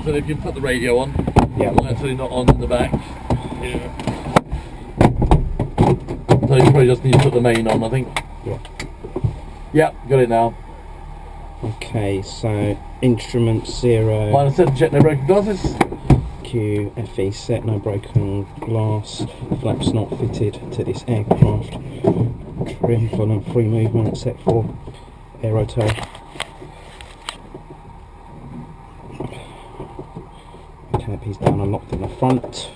so if you put the radio on, yeah, actually not on in the back. Yeah. So you probably just need to put the main on, I think. Yeah. Yeah, got it now. Okay, so instrument 0. -7, check no broken glasses. Q, FE set, no broken glass. Flaps not fitted to this aircraft. Trim on free movement, set for Aerotow. Canopy's down and locked in the front.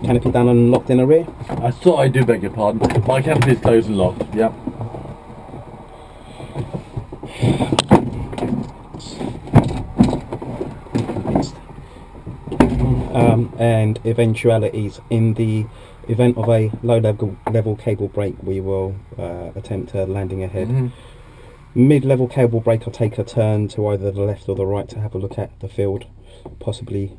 Canopy down and locked in the rear. I thought I do beg your pardon. My canopy is closed and locked. Yep. And eventualities: in the event of a low level cable break, we will attempt a landing ahead. Mid-level cable break, I'll take a turn to either the left or the right to have a look at the field, possibly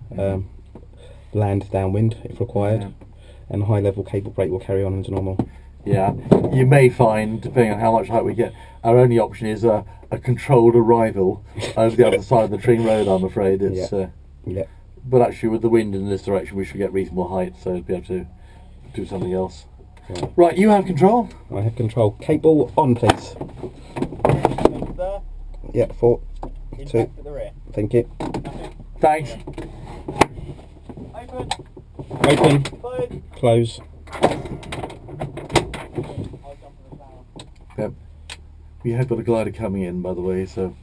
land downwind if required, and high level cable break will carry on as normal. Yeah, you may find, depending on how much height we get, our only option is a controlled arrival over the other side of the Tring Road, I'm afraid. It's yeah. But actually with the wind in this direction we should get reasonable height, so to be able to do something else. Right, you have control. I have control. Cable on, please. Yeah, 4, 2. Thank you. Thanks. Open. Close. Yep. We have got a glider coming in, by the way, so.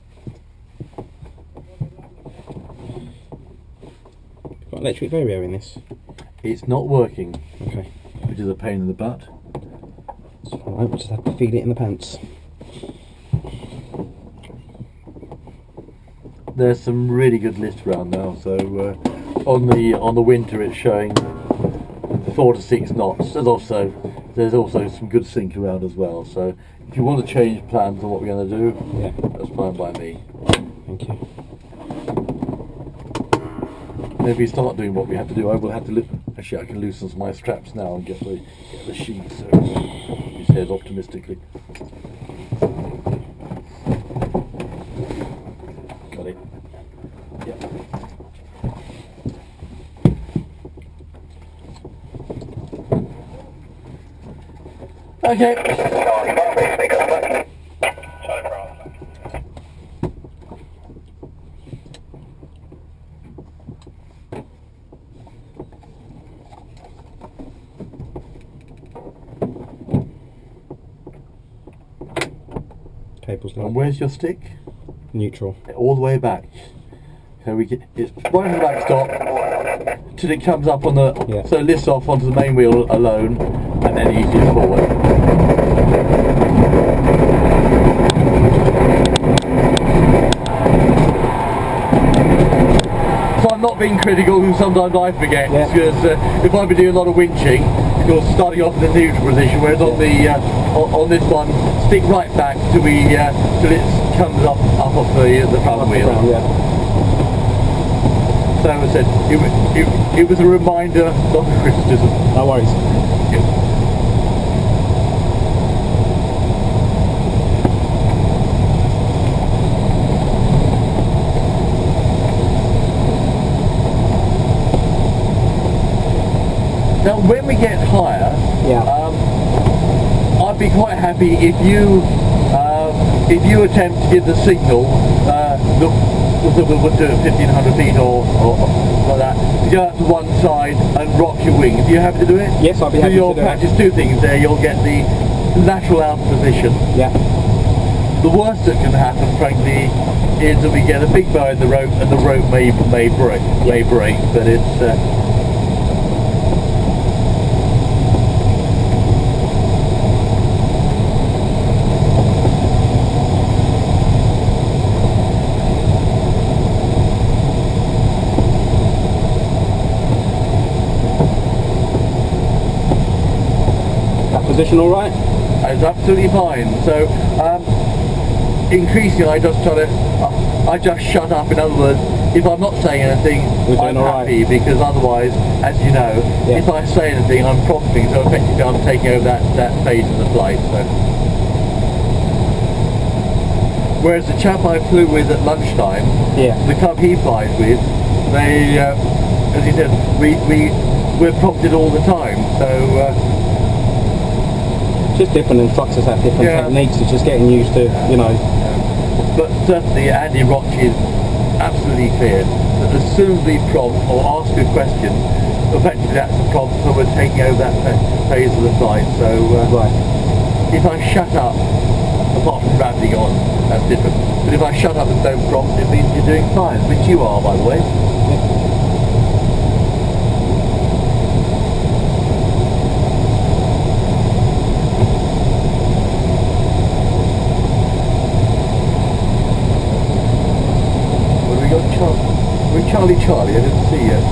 Got electric vario in this. It's not working. Okay. Which is a pain in the butt. It's alright, we'll just have to feed it in the pants. There's some really good lift around now, so on the winter it's showing 4 to 6 knots. There's also some good sync around as well. So if you want to change plans on what we're going to do, that's fine by me. Thank you. If we start doing what we have to do, I will have to lift. Actually, I can loosen some of my straps now and get the sheet. So he says optimistically. Got it. Yeah. Okay. Cable's And low. where's your stick? Neutral. All the way back. So we get it's right on the back stop till it comes up on the so it lifts off onto the main wheel alone, and then eases forward. So I'm not being critical, because sometimes I forget, because if I've been doing a lot of winching, you're starting off in the neutral position, whereas on the on this one, stick right back till till it comes up off the front wheel. So as I said, it was a reminder, not a criticism. No worries. Now, when we get higher, I'd be quite happy if you attempt to give the signal. We'll do it 1,500 feet or like that. You go out to one side and rock your wings. Are you happy to do it? Yes, I'll be happy to do it. You'll practice two things there. You'll get the lateral out position. Yeah. The worst that can happen, frankly, is that we get a big bow in the rope, and the rope may break. But it's. Position all right? It's absolutely fine. So increasingly, I just shut up. In other words, if I'm not saying anything, I'm happy, because otherwise, as you know, if I say anything, I'm prompting. So effectively, I'm taking over that phase of the flight. So. Whereas the chap I flew with at lunchtime, the cub he flies with, they, as you said, we're prompted all the time. So just different instructors have different techniques. It's just getting used to, you know. But certainly Andy Roch is absolutely clear that as soon as we prompt or ask a question, effectively that's a prompt, so we're taking over that phase of the flight. So if I shut up, apart from rambling on, that's different. But if I shut up and don't prompt, it means you're doing fine, which you are, by the way. Charlie, I didn't see yet.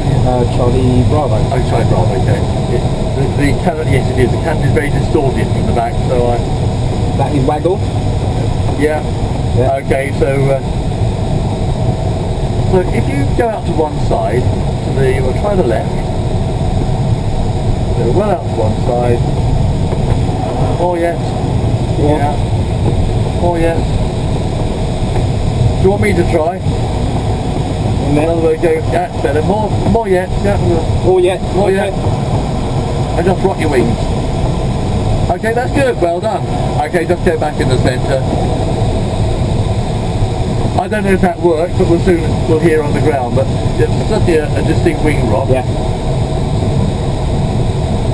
Charlie Bravo. Oh, Charlie Bravo, okay. The cannon, yes it is. The cannon is very distorted from the back, so I... That is waggle? Yeah. Okay, so if you go out to one side, we'll try the left. So well out to one side. Oh yes. Yeah. Oh yes. Do you want me to try? Another way, go, that's better, more yet, more yet. And just rock your wings. Okay, that's good, well done. Okay, just go back in the centre. I don't know if that works, but we'll hear on the ground, but it's certainly a distinct wing rock. Yeah.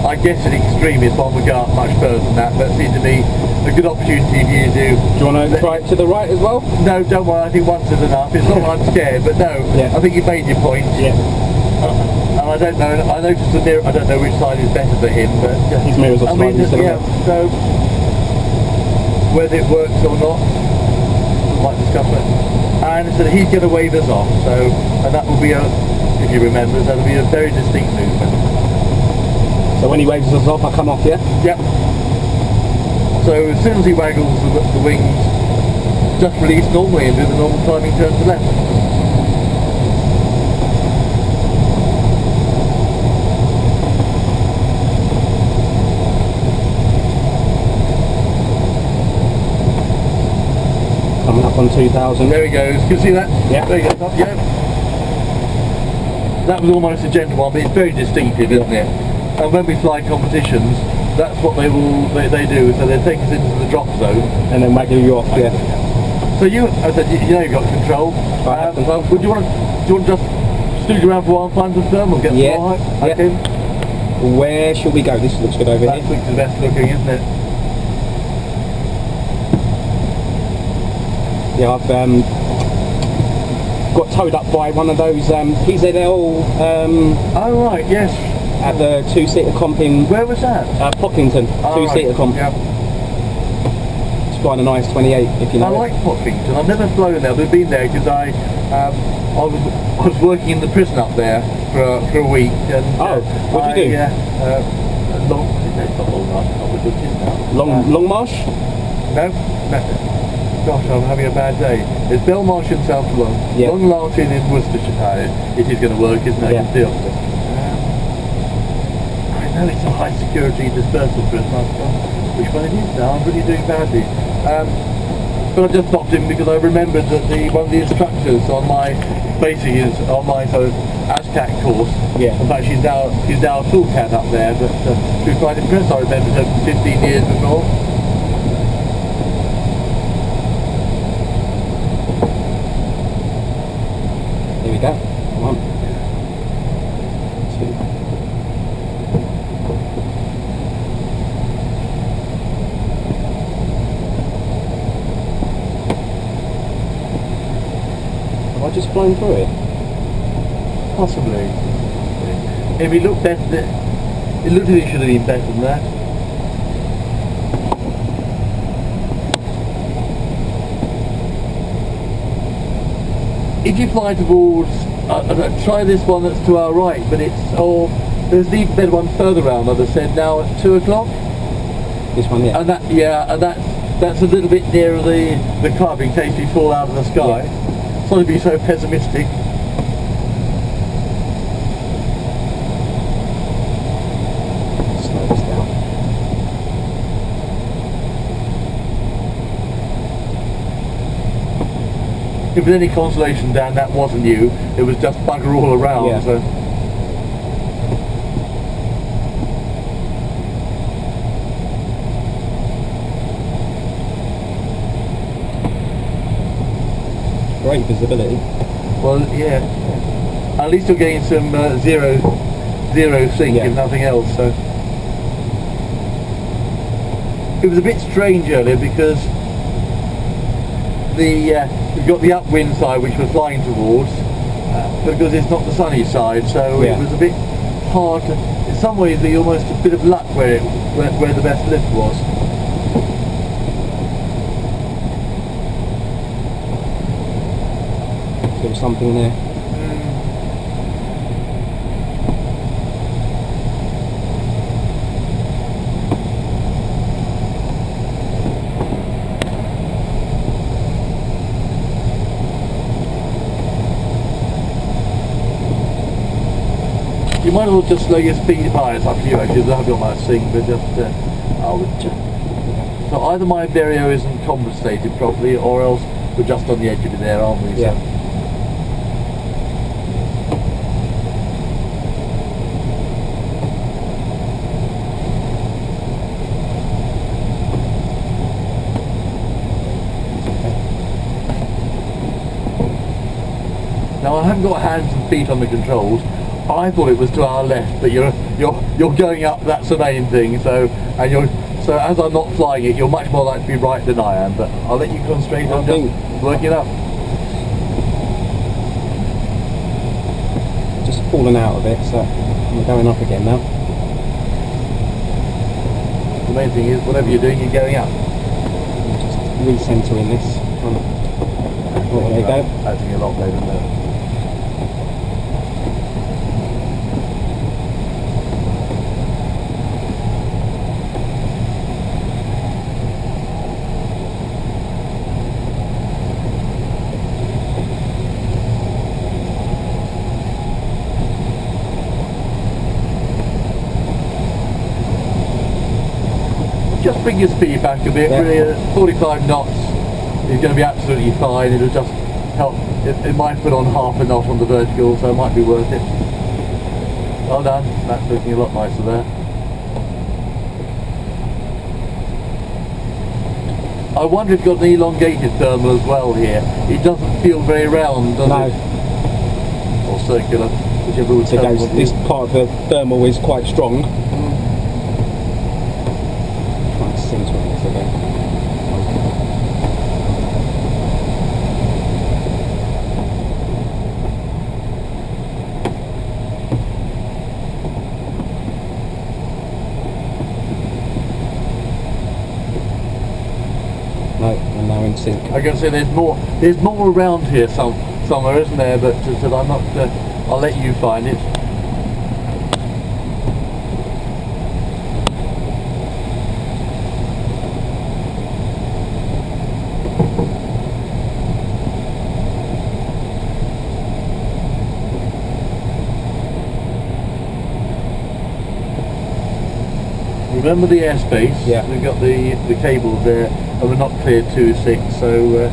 I guess in extreme it would go up much further than that, but it seemed to me a good opportunity for you to... Do you want to try it to the right as well? No, don't worry, I think once is enough. It's not that I'm scared, but no, I think you made your point. Yeah. And I don't know, I noticed the mirror, I don't know which side is better for him, but... his mirrors are slightly similar. So, whether it works or not, we might discuss it. And so he's going to wave us off, so, and that will be a, if you remember, that'll be a very distinct movement. So when he waves us off, I come off, yeah? Yep. So as soon as he waggles the wings, just release normally and do the normal climbing turn to left. Coming up on 2000. There he goes. Can you see that? Yeah. There you go. Yeah. That was almost a gentle one, but it's very distinctive, isn't it? And when we fly competitions, that's what they do. So they take us into the drop zone and then waggle you off. Yeah. So you know you've got control. I have control. Would you want to just stood around for a while and find some thermal? Get some more height? Okay. Where should we go? This looks good over here. That looks the best looking, isn't it? Yeah, I've got towed up by one of those PZL. Oh right, yes. At the two-seater comp in... Where was that? Pocklington, two-seater comp. Yeah. It's quite a nice 28, if you know. I like Pocklington. I've never flown there, but I've been there because I was working in the prison up there for a week. And, what did you do? It's not Long Marsh, not the good now. Long Marsh? No. Gosh, I'm having a bad day. There's Belmarsh in South Long. Yeah. Long Lartin in Worcestershire. It is going to work, isn't it? Yeah. I can feel it. I know it's a high security dispersal prison. Which one it is now? I'm really doing badly. But I just popped in because I remembered that one of the instructors on my on my sort of ASCAC course. Yeah. In fact, she's now a full cat up there, but she was quite impressed. I remembered her from 15 years before. Here we go. Come on. 2. Have I just flown through it? Possibly. If it looked better, it looked as if it should have been better than that. If you fly towards, try this one that's to our right, but there's the even better one further round. I'd have said now at 2 o'clock. This one, yeah. And that's a little bit nearer the club in case we fall out of the sky. Yeah. Sorry to be so pessimistic. Slow this down. if there's any consolation, Dan, that wasn't you. It was just bugger all around. Yeah. So. Great visibility. Well, yeah. At least you're getting some zero sync, Yeah. if nothing else. So it was a bit strange earlier because you've got the upwind side which we're flying towards, because it's not the sunny side. So Yeah. it was a bit hard. In some ways, there's almost a bit of luck where the best lift was. There was something there. You might as well just slow your speed high. It's up to you actually. I don't might sing, but just I would just. So either my stereo isn't compensated properly, or else we're just on the edge of it there, aren't we? Yeah. So. Now I haven't got hands and feet on the controls. I thought it was to our left, but you're going up. That's the main thing. So so as I'm not flying it, you're much more likely to be right than I am. But I'll let you concentrate on just working it up. Just fallen out of it, so I'm going up again now. The main thing is, whatever you're doing, you're going up. I'm just recentering this. Oh, there you go. That's a lot better than that. Just bring your speed back a bit. Yeah. Really, 45 knots is going to be absolutely fine. It'll just help. It might put on half a knot on the vertical, so it might be worth it. Well done. That's looking a lot nicer there. I wonder if you've got an elongated thermal as well here. It doesn't feel very round, does it? Or circular, whichever would tell you. This part of the thermal is quite strong. Trying to centre this again. No, I'm now in sync. I can say there's more around here somewhere, isn't there? But I'm not. I'll let you find it. Remember the airspace? Yeah. We've got the cables there, and we're not cleared 2-6, so.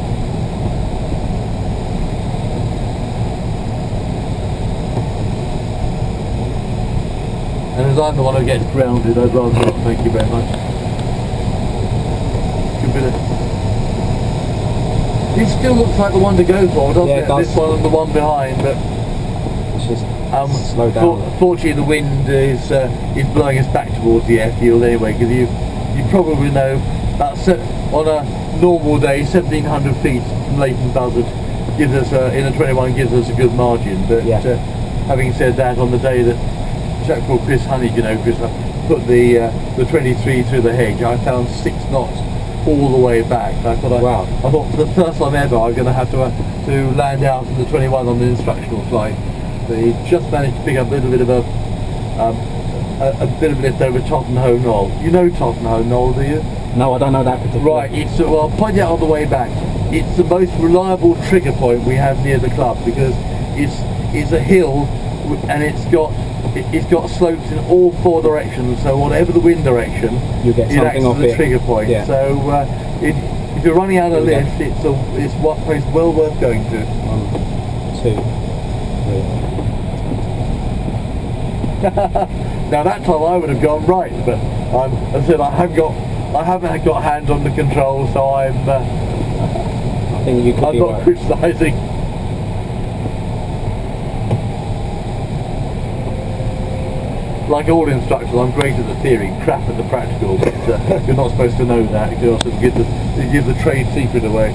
And as I'm the one who gets grounded, I'd rather not. Thank you very much. Good bit of. It still looks like the one to go for, doesn't Yeah, it does. This one and the one behind, but. It's just slow down. Fortunately, the wind is blowing us back towards the airfield anyway, because you probably know that on a normal day, 1,700 feet from Leighton Buzzard gives us in a 21 gives us a good margin. But having said that, on the day that a chap called Chris Honey, Chris put the 23 through the hedge, I found 6 knots all the way back. I thought for the first time ever I'm going to have to land out from the 21 on the instructional flight. They just managed to pick up a little bit of a bit of lift over Tottenham Knoll. You know Tottenham Knoll, do you? No, I don't know that particular. Right, well, I'll point it out on the way back. It's the most reliable trigger point we have near the club, because it's a hill and it's got slopes in all 4 directions. So whatever the wind direction, you get it acts something off as a it. trigger point. Yeah. So If you're running out of lift, it's one place well worth going to. 1, 2, 3. Now that time I would have gone right, but as I said, I haven't got hand on the control, so I think you could I'm be not right. criticising. Like all instructors, I'm great at the theory, crap at the practical, but you're not supposed to know that, because you give the trade secret away.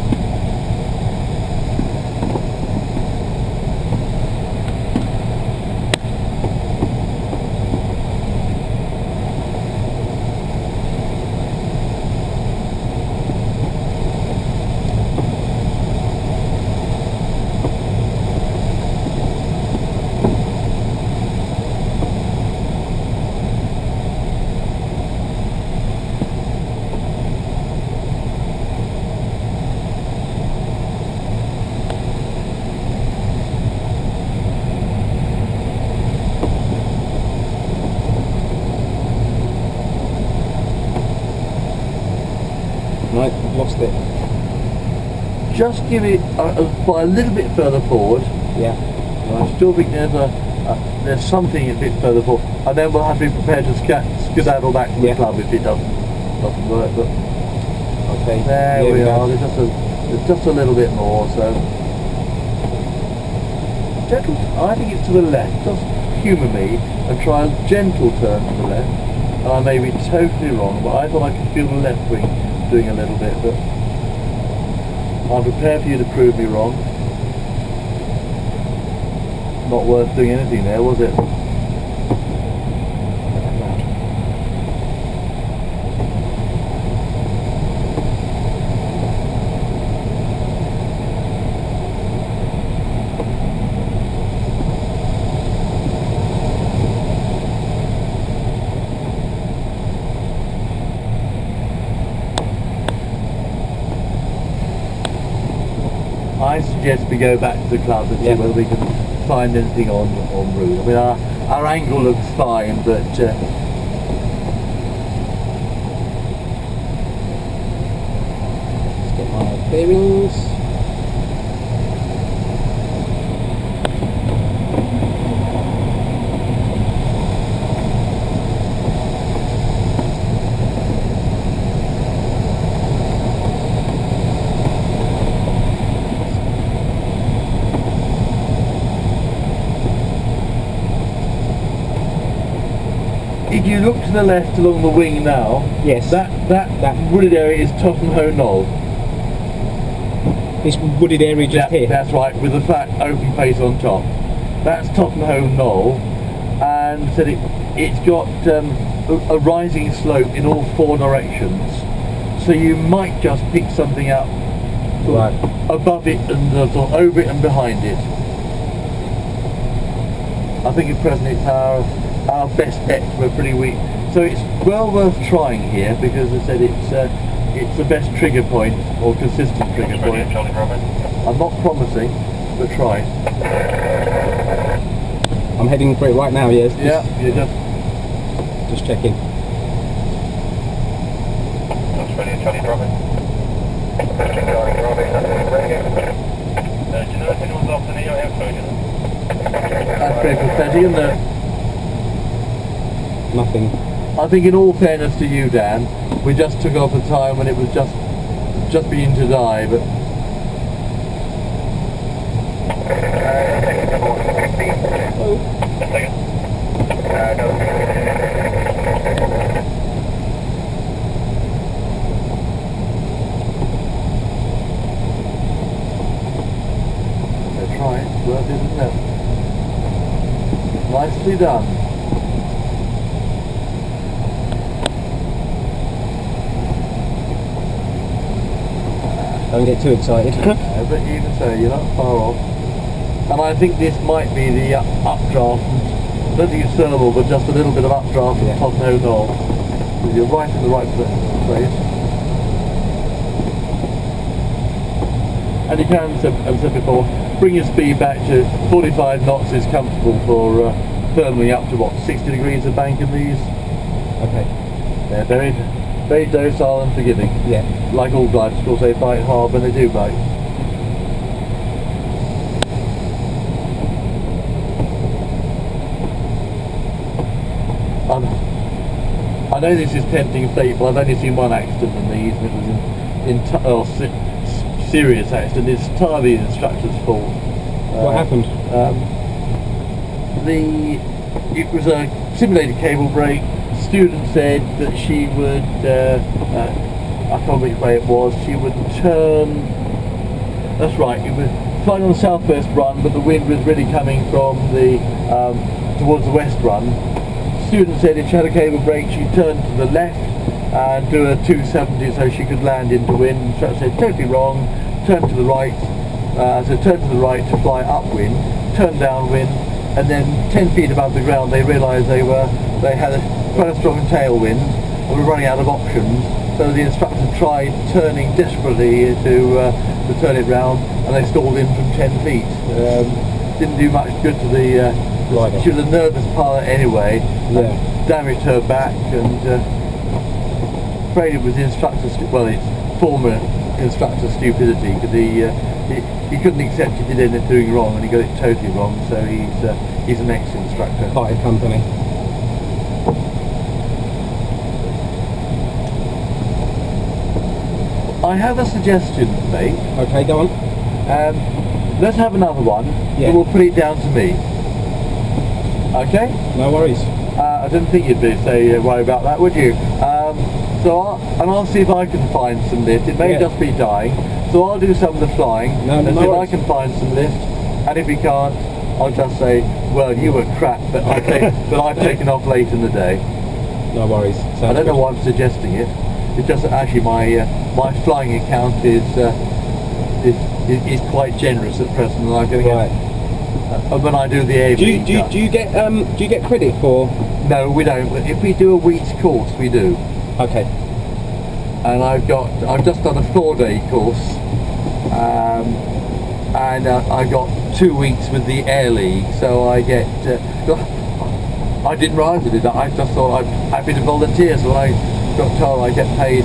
No, lost it. Just give it by a little bit further forward. Yeah. I still think there's something a bit further forward, and then we'll have to be prepared to skedaddle back to the club if it doesn't work. But okay, there we are. There's just a little bit more. So gentle. I think it's to the left. Just humour me and try a gentle turn to the left. And I may be totally wrong, but I thought I could feel the left wing doing a little bit. But I'm prepared for you to prove me wrong. Not worth doing anything there, was it? I suggest we go back to the club and see whether we can find anything on route. I mean, our angle looks fine, but let's get my bearings. if you look to the left along the wing now, yes, that wooded area is Tottenham Knoll. This wooded area just here? That's right, with the flat open face on top. That's Tottenham Knoll, and said it's got a rising slope in all four directions. So you might just pick something up above it and sort of over it and behind it. I think at present it's our best bet. We're pretty weak, so it's well worth trying here because as I said it's the best trigger point or consistent trigger point. I'm not promising, but try. I'm heading for it right now. Yes. Yeah, you're just checking. Charlie, drop it. Do you know if anyone's off the Neo info, you know? That's pretty pathetic, isn't it? Nothing. I think in all fairness to you, Dan, we just took off a time when it was just beginning to die, but... Oh. A second. No. Try it, it's worth it, isn't it? Nicely done. Don't get too excited. But even so, you're not far off. And I think this might be the updraft. I don't think it's thermal, but just a little bit of updraft from Tottenham Knoll. So you're right in the right place. And you can, as I said before, bring your speed back to 45 knots is comfortable for thermally up to what, 60 degrees of bank in these? Okay. They're buried. very docile and forgiving. Yeah. Like all gliders, of course, they bite hard when they do bite. I know this is tempting fate, but I've only seen one accident in these, and it was serious accident. It's entirely the instructor's fault. What happened? It was a simulated cable break. The student said that she would, I can't remember which way it was, she would turn, that's right, it was flying on the southwest run, but the wind was really coming from the, towards the west run. The student said if she had a cable break, she'd turn to the left and do a 270 so she could land into wind. The instructor said totally wrong, turn to the right, so turn to the right to fly upwind, turn downwind, and then 10 feet above the ground they realised they had quite a strong tailwind and were running out of options, so the instructor tried turning desperately to turn it round, and they stalled in from 10 feet. Didn't do much good to the she was a nervous pilot anyway, damaged her back, and afraid it was the instructor's, well, it's former instructor's stupidity, because he couldn't accept he did anything wrong, and he got it totally wrong, so he's an ex-instructor. Party company. I have a suggestion to make. Okay, go on. Let's have another one, Yeah. but we'll put it down to me. Okay? No worries. I didn't think you'd worry about that, would you? I'll see if I can find some lift. It may just be dying, so I'll do some of the flying and see if I can find some lift. And if we can't, I'll just say, well, you were crap, but I've taken off late in the day. No worries. I don't know why I'm suggesting it. It's just that actually my flying account is quite generous at present, and I'm going to get. When I do the AV, do you get credit for? No, we don't. If we do a week's course, we do. Okay. And I've just done a 4-day course, and I got 2 weeks with the Air League, so I get. I didn't realise I did that. I just thought I'd happy to volunteer. So when I got told I get paid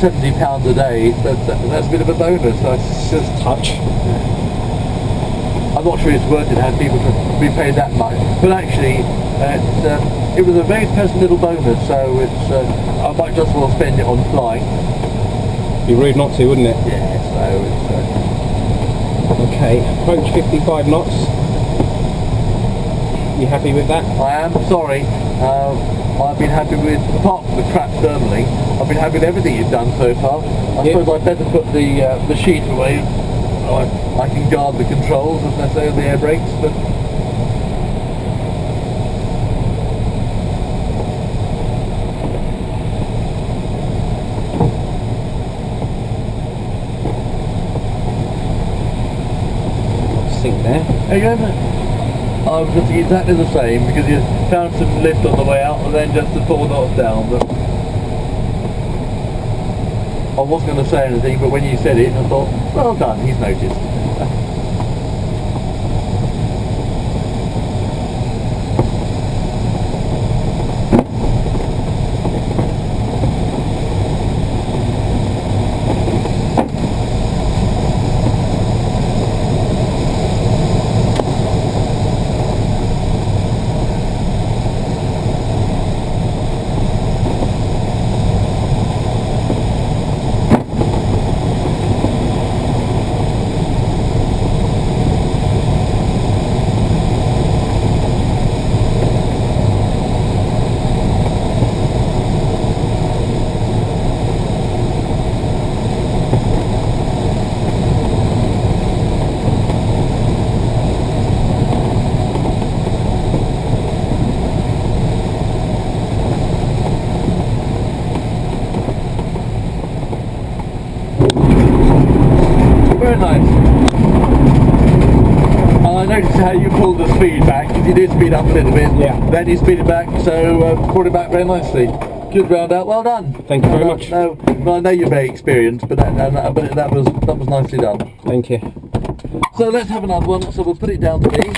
£70 a day, that's a bit of a bonus. That's just touch. I'm not sure it's worth it to have people to be paid that much, but actually it was a very pleasant little bonus, so I might just as well spend it on flying. Be rude not to, wouldn't it? Yeah, so it's... Okay, approach 55 knots. You happy with that? I am, sorry. I've been happy with, apart from the crap thermally, I've been happy with everything you've done so far. I suppose I'd better put the sheet away. I can guard the controls, as I say, of the air brakes, but... Sink there. There you go. I was just exactly the same, because you found some lift on the way out and then just the 4 knots down, but... I wasn't going to say anything, but when you said it, I thought, well done, he's noticed. Very nice. And I noticed how you pulled the speed back, because you did speed up a little bit. Yeah. Then you speed it back, so brought it back very nicely. Good round out, well done. Thank you very much. No, well, I know you're very experienced, but that was nicely done. Thank you. So let's have another one. So we'll put it down to me.